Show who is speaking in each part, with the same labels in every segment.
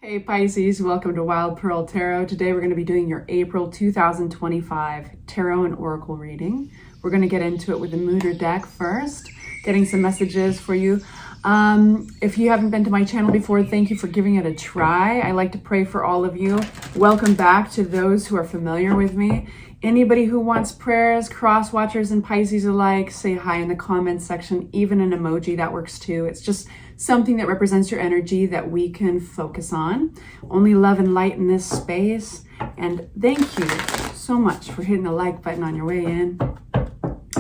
Speaker 1: Hey Pisces, welcome to Wild Pearl Tarot. Today we're going to be doing your April 2025 Tarot and Oracle reading. We're going to get into it with the Mooder deck first, getting some messages for you. If you haven't been to my channel before, thank you for giving it a try. I like to pray for all of you. Welcome back to those who are familiar with me. Anybody who wants prayers, cross watchers and Pisces alike, say hi in the comments section. Even an emoji, that works too. It's just something that represents your energy that we can focus on. Only love and light in this space. And thank you so much for hitting the like button on your way in.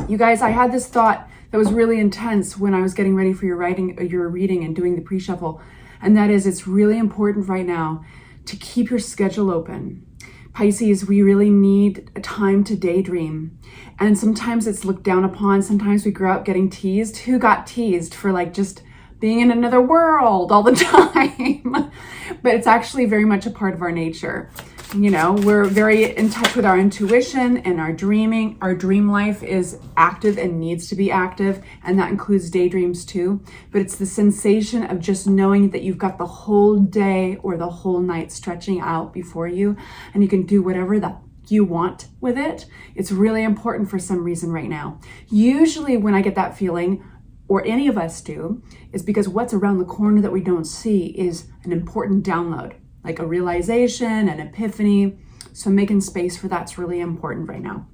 Speaker 1: You guys, I had this thought that was really intense when I was getting ready for your reading and doing the pre-shuffle. And that is, it's really important right now to keep your schedule open. Pisces, we really need a time to daydream. And sometimes it's looked down upon. Sometimes we grow up getting teased. Who got teased for just being in another world all the time? But it's actually very much a part of our nature. You know, we're very in touch with our intuition and our dreaming. Our dream life is active and needs to be active, and that includes daydreams too. But it's the sensation of just knowing that you've got the whole day or the whole night stretching out before you, and you can do whatever that you want with it. It's really important for some reason right now. Usually when I get that feeling, or any of us do, is because what's around the corner that we don't see is an important download, like a realization, an epiphany. So making space for that's really important right now.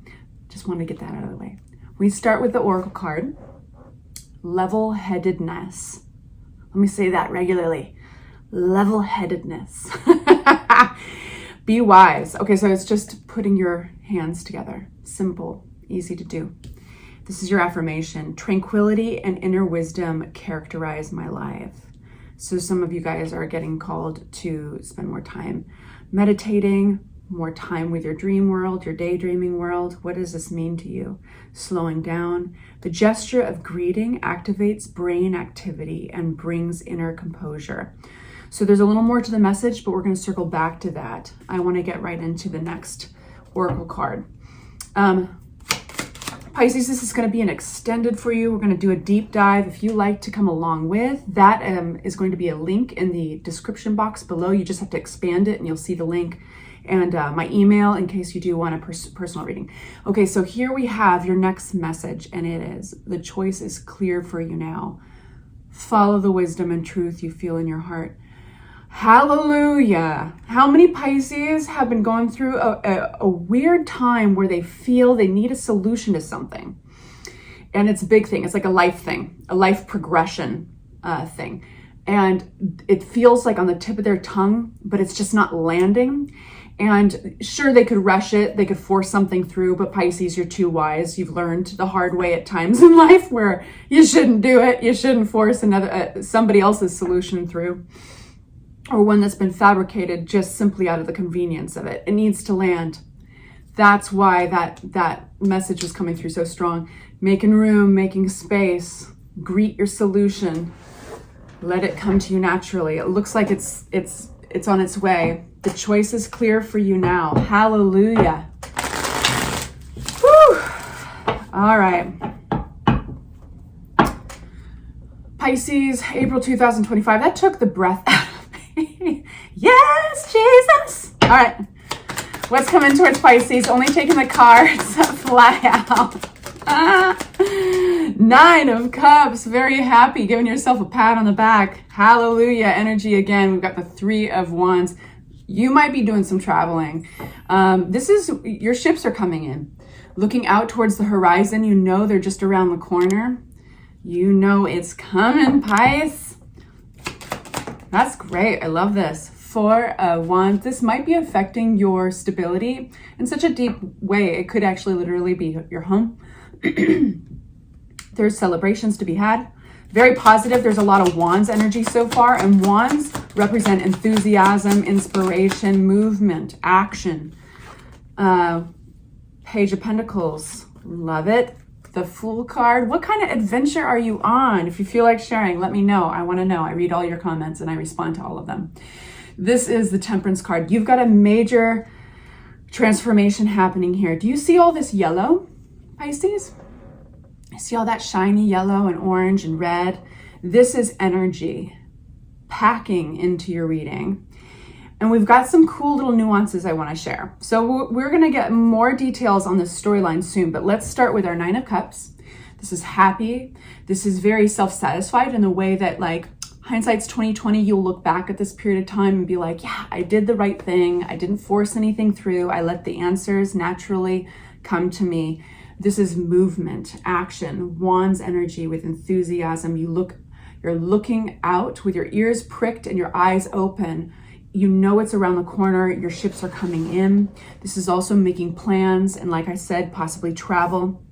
Speaker 1: Just want to get that out of the way. We start with the Oracle card, level-headedness. Let me say that regularly. Level-headedness. Be wise. Okay, so it's just putting your hands together. Simple, easy to do. This is your affirmation. Tranquility and inner wisdom characterize my life. So some of you guys are getting called to spend more time meditating, more time with your dream world, your daydreaming world. What does this mean to you? Slowing down. The gesture of greeting activates brain activity and brings inner composure. So there's a little more to the message, but we're going to circle back to that. I want to get right into the next Oracle card. Pisces, this is going to be an extended for you. We're going to do a deep dive. If you like to come along with, that is going to be a link in the description box below. You just have to expand it and you'll see the link and my email in case you do want a personal reading. Okay, so here we have your next message, and it is, the choice is clear for you now. Follow the wisdom and truth you feel in your heart. Hallelujah. How many Pisces have been going through a weird time where they feel they need a solution to something? And it's a big thing. It's like a life thing, a life progression thing. And it feels like on the tip of their tongue, but it's just not landing. And sure, they could rush it. They could force something through, but Pisces, you're too wise. You've learned the hard way at times in life where you shouldn't do it. You shouldn't force somebody else's solution through, or one that's been fabricated just simply out of the convenience of it. It needs to land. That's why that message was coming through so strong. Making room, making space, greet your solution. Let it come to you naturally. It looks like it's on its way. The choice is clear for you now. Hallelujah. Whew. All right. Pisces, April 2025. That took the breath out. Yes, Jesus. All right. What's coming towards Pisces? Only taking the cards that fly out. 9 of Cups. Very happy. Giving yourself a pat on the back. Hallelujah. Energy again. We've got the 3 of Wands. You might be doing some traveling. Your ships are coming in. Looking out towards the horizon. You know they're just around the corner. You know it's coming, Pisces. That's great. I love this. 4 of Wands. This might be affecting your stability in such a deep way. It could actually literally be your home. There's celebrations to be had. Very positive. There's a lot of Wands energy so far, and Wands represent enthusiasm, inspiration, movement, action. Page of Pentacles. Love it. The Fool card. What kind of adventure are you on? If you feel like sharing, let me know. I want to know. I read all your comments and I respond to all of them. This is the Temperance card. You've got a major transformation happening here. Do you see all this yellow, Pisces? I see all that shiny yellow and orange and red. This is energy packing into your reading. And we've got some cool little nuances I want to share. So we're going to get more details on this storyline soon, but let's start with our Nine of Cups. This is happy. This is very self-satisfied in the way that, like, hindsight's 2020. You'll look back at this period of time and be like, yeah, I did the right thing. I didn't force anything through. I let the answers naturally come to me. This is movement, action, Wands energy with enthusiasm. You're looking out with your ears pricked and your eyes open. You know it's around the corner. Your ships are coming in. This is also making plans. And like I said, possibly travel,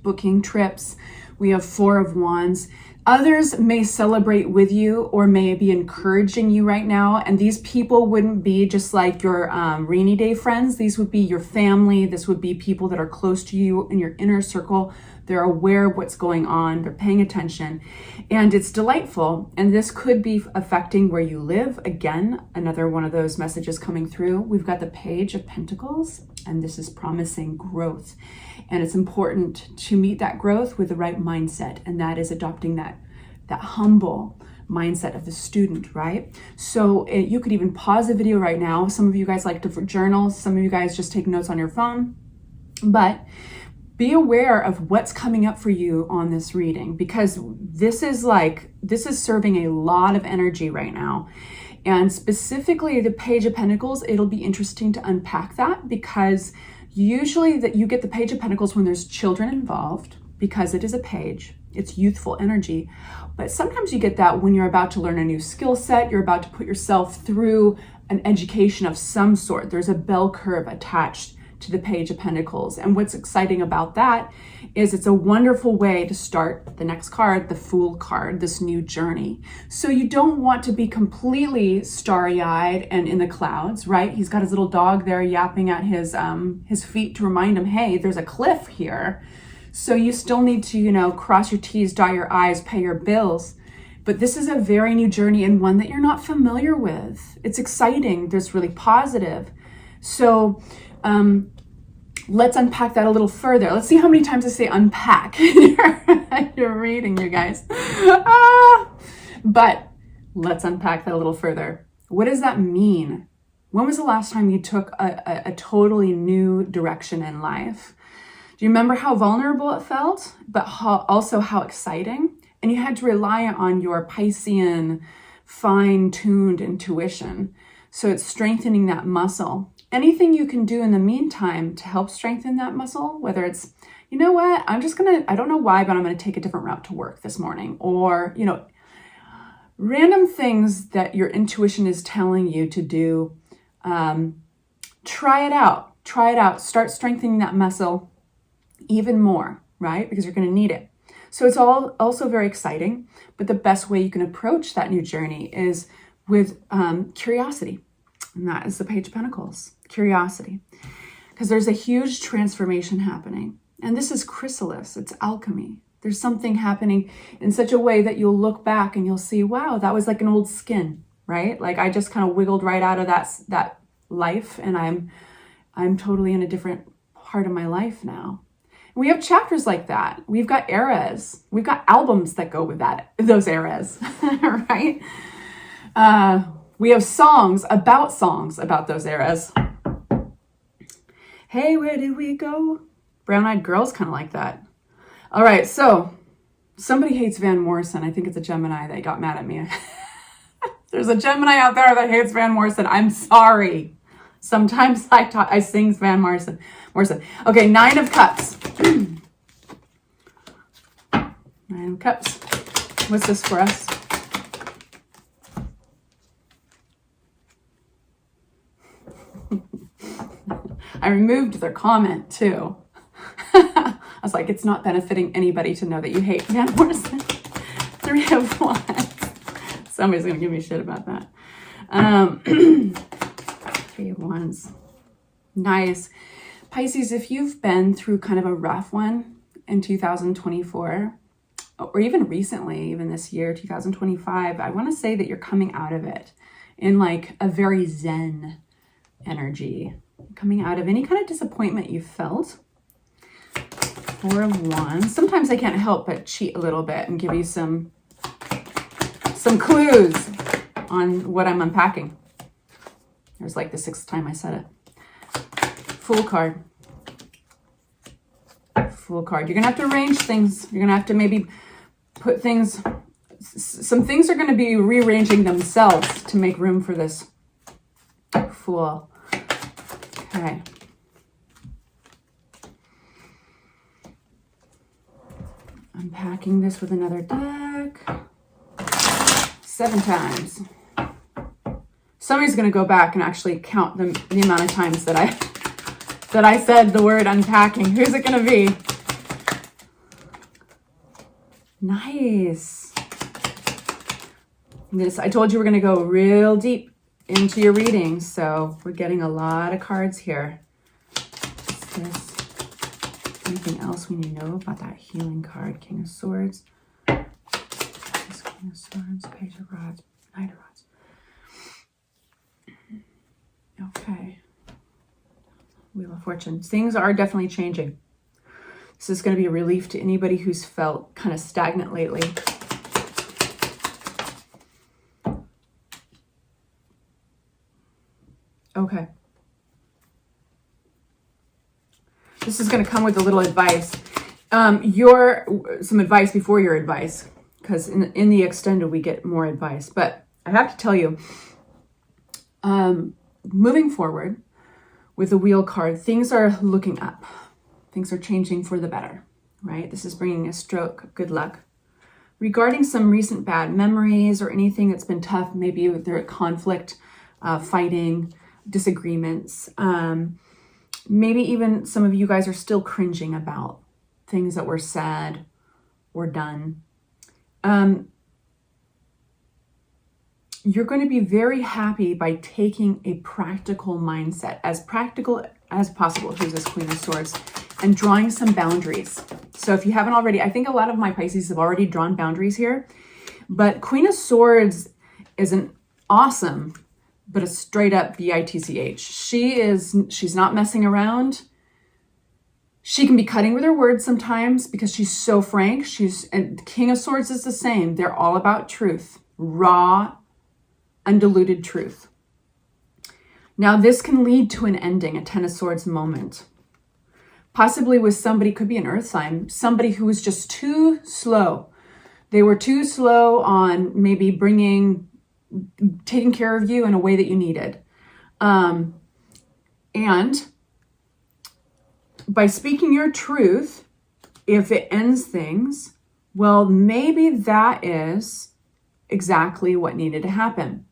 Speaker 1: booking trips. We have Four of Wands. Others may celebrate with you or may be encouraging you right now. And these people wouldn't be just like your rainy day friends. These would be your family. This would be people that are close to you in your inner circle. They're aware of what's going on. They're paying attention. And it's delightful. And this could be affecting where you live. Again, another one of those messages coming through. We've got the Page of Pentacles, and this is promising growth. And it's important to meet that growth with the right mindset. And that is adopting that humble mindset of the student, right? So you could even pause the video right now. Some of you guys like to journal. Some of you guys just take notes on your phone. But be aware of what's coming up for you on this reading, because this is serving a lot of energy right now. And specifically the Page of Pentacles, it'll be interesting to unpack that, because usually that you get the Page of Pentacles when there's children involved, because it is a page, it's youthful energy. But sometimes you get that when you're about to learn a new skill set, you're about to put yourself through an education of some sort. There's a bell curve attached to the Page of Pentacles. And what's exciting about that is it's a wonderful way to start the next card, the Fool card, this new journey. So you don't want to be completely starry-eyed and in the clouds, right? He's got his little dog there yapping at his feet to remind him, hey, there's a cliff here. So you still need to, cross your T's, dot your I's, pay your bills. But this is a very new journey and one that you're not familiar with. It's exciting. There's really positive. So let's unpack that a little further. Let's see how many times I say unpack in your reading, you guys. But let's unpack that a little further. What does that mean? When was the last time you took a totally new direction in life? Do you remember how vulnerable it felt, but also how exciting? And you had to rely on your Piscean, fine-tuned intuition. So it's strengthening that muscle. Anything you can do in the meantime to help strengthen that muscle, whether it's, you know what, I don't know why, but I'm going to take a different route to work this morning. Or, random things that your intuition is telling you to do. Try it out. Start strengthening that muscle even more, right? Because you're going to need it. So it's all also very exciting, but the best way you can approach that new journey is with curiosity. And that is the Page of Pentacles, curiosity. Because there's a huge transformation happening. And this is chrysalis, it's alchemy. There's something happening in such a way that you'll look back and you'll see, wow, that was like an old skin, right? Like I just kind of wiggled right out of that life, and I'm totally in a different part of my life now. We have chapters like that. We've got eras. We've got albums that go with those eras, right? We have songs about those eras. Hey, where did we go? Brown-eyed girls kind of like that. All right, so somebody hates Van Morrison. I think it's a Gemini that got mad at me. There's a Gemini out there that hates Van Morrison. I'm sorry. Sometimes I sing Van Morrison. Okay, Nine of Cups. Nine of Cups. What's this for us? I removed their comment too. I was like, it's not benefiting anybody to know that you hate Van Morrison. 3 of Wands. Somebody's going to give me shit about that. 3 of Wands. Nice. Pisces, if you've been through kind of a rough one in 2024, or even recently, even this year, 2025, I want to say that you're coming out of it in like a very zen energy. Coming out of any kind of disappointment you felt. 4 of Wands. Sometimes I can't help but cheat a little bit and give you some clues on what I'm unpacking. There's like the 6th time I said it. Fool card. Fool card. You're going to have to arrange things. You're going to have to maybe put things, some things are going to be rearranging themselves to make room for this Fool. Okay. Unpacking this with another deck. 7 times. Somebody's going to go back and actually count the amount of times that I said the word unpacking. Who's it going to be? Nice. This, I told you we're going to go real deep into your reading, so we're getting a lot of cards here. What's this? Anything else we need to know about that healing card? King of Swords. King of Swords, Page of Rods, Knight of Rods. Okay. Wheel of Fortune. Things are definitely changing. This is going to be a relief to anybody who's felt kind of stagnant lately. Okay. This is going to come with a little advice. Some advice before your advice, because in the extended we get more advice. But I have to tell you, moving forward with the wheel card, things are looking up. Things are changing for the better, right? This is bringing a stroke of good luck. Regarding some recent bad memories or anything that's been tough, maybe they're at conflict, fighting, disagreements. Maybe even some of you guys are still cringing about things that were said or done. You're going to be very happy by taking a practical mindset, as practical as possible. Here's this Queen of Swords, and drawing some boundaries. So if you haven't already, I think a lot of my Pisces have already drawn boundaries here, but Queen of Swords isn't awesome, but a straight up bitch. She's not messing around. She can be cutting with her words sometimes because she's so frank. And King of Swords is the same. They're all about truth, raw, undiluted truth. Now this can lead to an ending, a Ten of Swords moment. Possibly with somebody, could be an earth sign, somebody who was just too slow. They were too slow on maybe taking care of you in a way that you needed. And by speaking your truth, if it ends things, well, maybe that is exactly what needed to happen.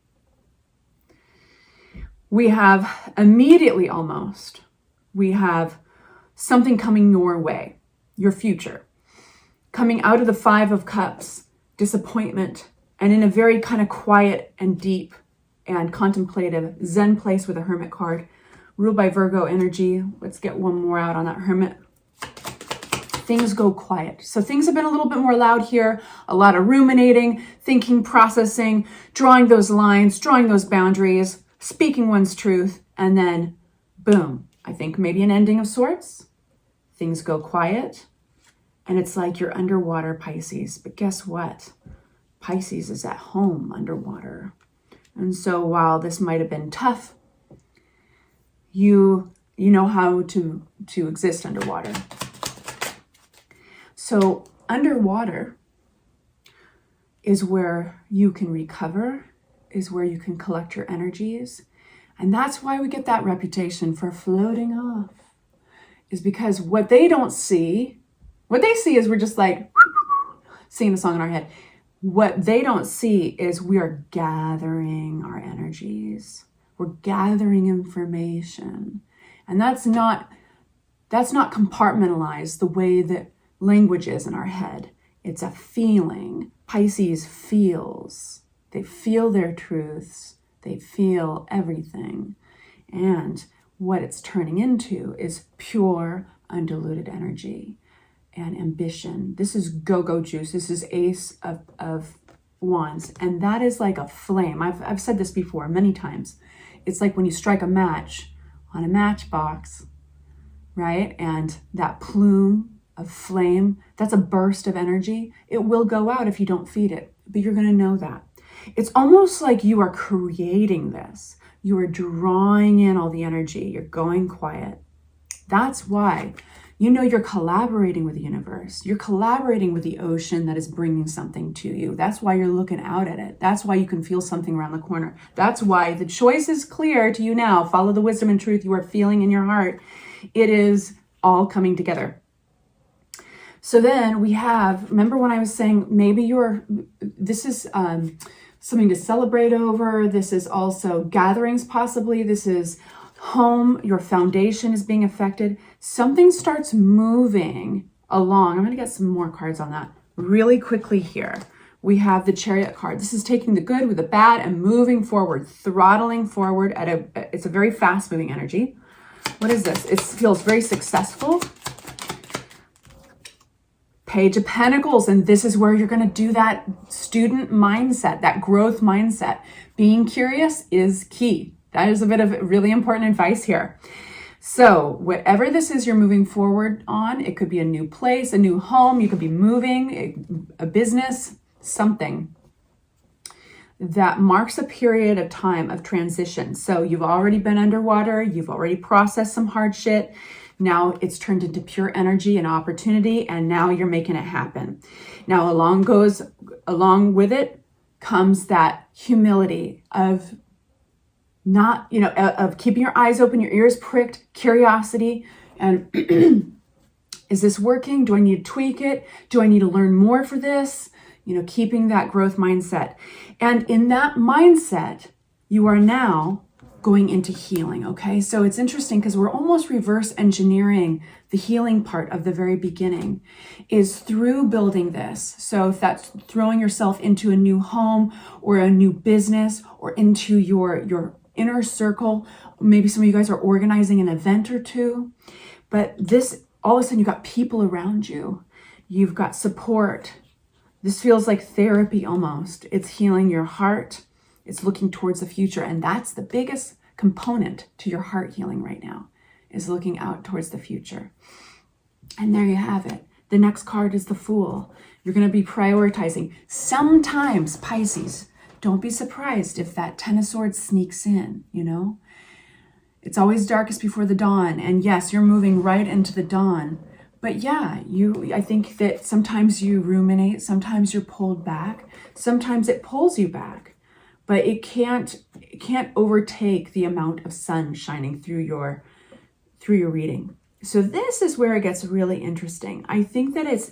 Speaker 1: We have immediately almost, we have something coming your way, your future, coming out of the 5 of Cups, disappointment, and in a very kind of quiet and deep and contemplative Zen place with a Hermit card, ruled by Virgo energy. Let's get one more out on that Hermit. Things go quiet. So things have been a little bit more loud here, a lot of ruminating, thinking, processing, drawing those lines, drawing those boundaries, speaking one's truth, and then boom, I think maybe an ending of sorts. Things go quiet, and it's like you're underwater, Pisces. But guess what? Pisces is at home underwater. And so while this might have been tough, you know how to exist underwater. So underwater is where you can recover, is where you can collect your energies. And that's why we get that reputation for floating off, is because what they see is we're just like singing a song in our head. What they don't see is we are gathering our energies. We're gathering information. And that's not compartmentalized the way that language is in our head. It's a feeling. Pisces feels. They feel their truths. They feel everything. And what it's turning into is pure, undiluted energy and ambition. This is go-go juice. This is Ace of Wands. And that is like a flame. I've said this before many times. It's like when you strike a match on a matchbox, right? And that plume of flame, that's a burst of energy. It will go out if you don't feed it, but you're going to know that. It's almost like you are creating this. You are drawing in all the energy. You're going quiet. That's why, you know, you're collaborating with the universe. You're collaborating with the ocean that is bringing something to you. That's why you're looking out at it. That's why you can feel something around the corner. That's why the choice is clear to you now. Follow the wisdom and truth you are feeling in your heart. It is all coming together. So then we have, remember when I was saying maybe this is something to celebrate over. This is also gatherings possibly. This is home. Your foundation is being affected. Something starts moving along. I'm going to get some more cards on that really quickly here. We have the Chariot card. This is taking the good with the bad and moving forward, throttling forward it's a very fast moving energy. What is this? It feels very successful. Page of Pentacles, and this is where you're going to do that student mindset, that growth mindset. Being curious is key. That is a bit of really important advice here. So whatever this is you're moving forward on, it could be a new place, a new home, you could be moving, a business, something that marks a period of time of transition. So you've already been underwater, you've already processed some hard shit. Now it's turned into pure energy and opportunity, and now you're making it happen. Now along with it comes that humility of not, of keeping your eyes open, your ears pricked, curiosity, and is this working? Do I need to tweak it? Do I need to learn more for this? Keeping that growth mindset. And in that mindset, you are now going into healing, okay? So it's interesting because we're almost reverse engineering the healing part of the very beginning is through building this. So if that's throwing yourself into a new home or a new business or into your inner circle, maybe some of you guys are organizing an event or two, but this, all of a sudden you've got people around you. You've got support. This feels like therapy almost. It's healing your heart. It's looking towards the future. And that's the biggest component to your heart healing right now, is looking out towards the future. And there you have it. The next card is the Fool. You're going to be prioritizing. Sometimes, Pisces, don't be surprised if that Ten of Swords sneaks in, It's always darkest before the dawn. And yes, you're moving right into the dawn. But yeah, I think that sometimes you ruminate, sometimes you're pulled back, sometimes it pulls you back, but it can't overtake the amount of sun shining through your reading. So this is where it gets really interesting. I think that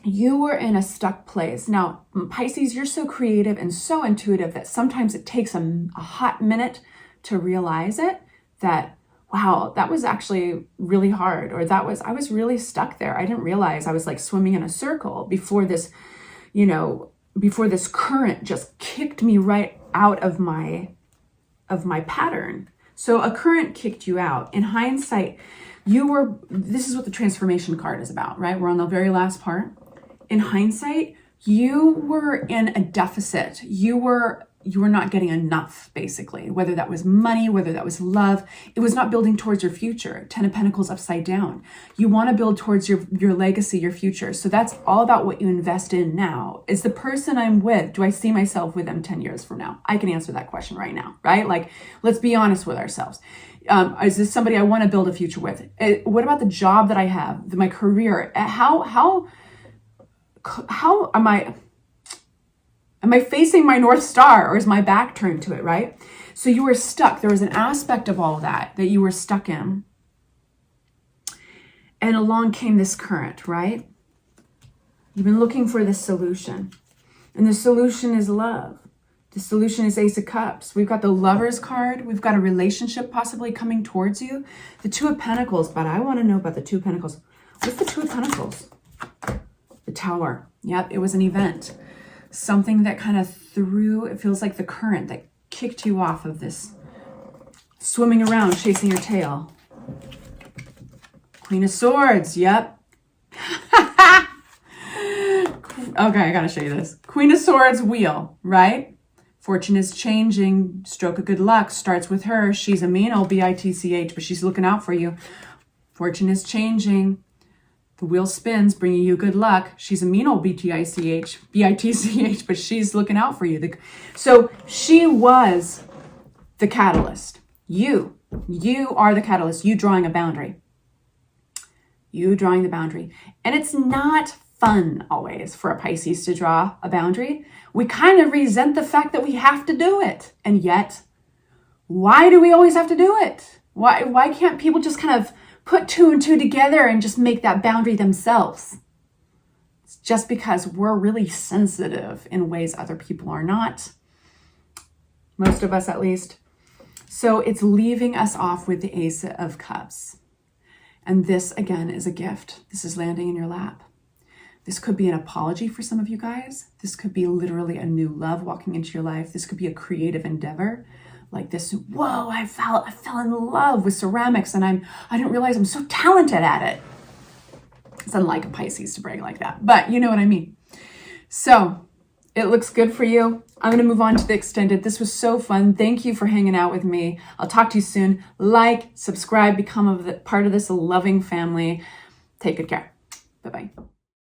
Speaker 1: you were in a stuck place. Now, Pisces, you're so creative and so intuitive that sometimes it takes a hot minute to realize it, that wow, that was actually really hard, or I was really stuck there. I didn't realize I was like swimming in a circle before this current just kicked me right out of my pattern. So a current kicked you out. In hindsight, this is what the transformation card is about, right? We're on the very last part. In hindsight, you were in a deficit. You were not getting enough, basically, whether that was money, whether that was love. It was not building towards your future. Ten of Pentacles upside down. You want to build towards your legacy, your future. So that's all about what you invest in now. Is the person I'm with, do I see myself with them 10 years from now? I can answer that question right now, right? Like, let's be honest with ourselves. Is this somebody I want to build a future with? What about the job that I have, my career? How am I facing my North Star, or is my back turned to it, right? So you were stuck. There was an aspect of all of that you were stuck in. And along came this current, right? You've been looking for this solution. And the solution is love. The solution is Ace of Cups. We've got the Lover's card. We've got a relationship possibly coming towards you. The Two of Pentacles, but I want to know about the Two of Pentacles. What's the Two of Pentacles? The Tower. Yep, it was an event. Something that kind of it feels like the current that kicked you off of this swimming around, chasing your tail. Queen of Swords, yep. Okay, I gotta show you this. Queen of Swords wheel, right? Fortune is changing, stroke of good luck starts with her. She's a mean old bitch, but she's looking out for you. Fortune is changing. The wheel spins, bringing you good luck. She's a mean old bitch, but she's looking out for you. So she was the catalyst. You are the catalyst. You drawing a boundary. You drawing the boundary. And it's not fun always for a Pisces to draw a boundary. We kind of resent the fact that we have to do it. And yet, why do we always have to do it? Why can't people just kind of put two and two together and just make that boundary themselves? It's just because we're really sensitive in ways other people are not. Most of us, at least. So it's leaving us off with the Ace of Cups. And this, again, is a gift. This is landing in your lap. This could be an apology for some of you guys. This could be literally a new love walking into your life. This could be a creative endeavor. Like this, whoa, I fell in love with ceramics and I didn't realize I'm so talented at it. It's unlike a Pisces to brag like that, but you know what I mean. So it looks good for you. I'm going to move on to the extended. This was so fun. Thank you for hanging out with me. I'll talk to you soon. Like, subscribe, become part of this loving family. Take good care. Bye-bye.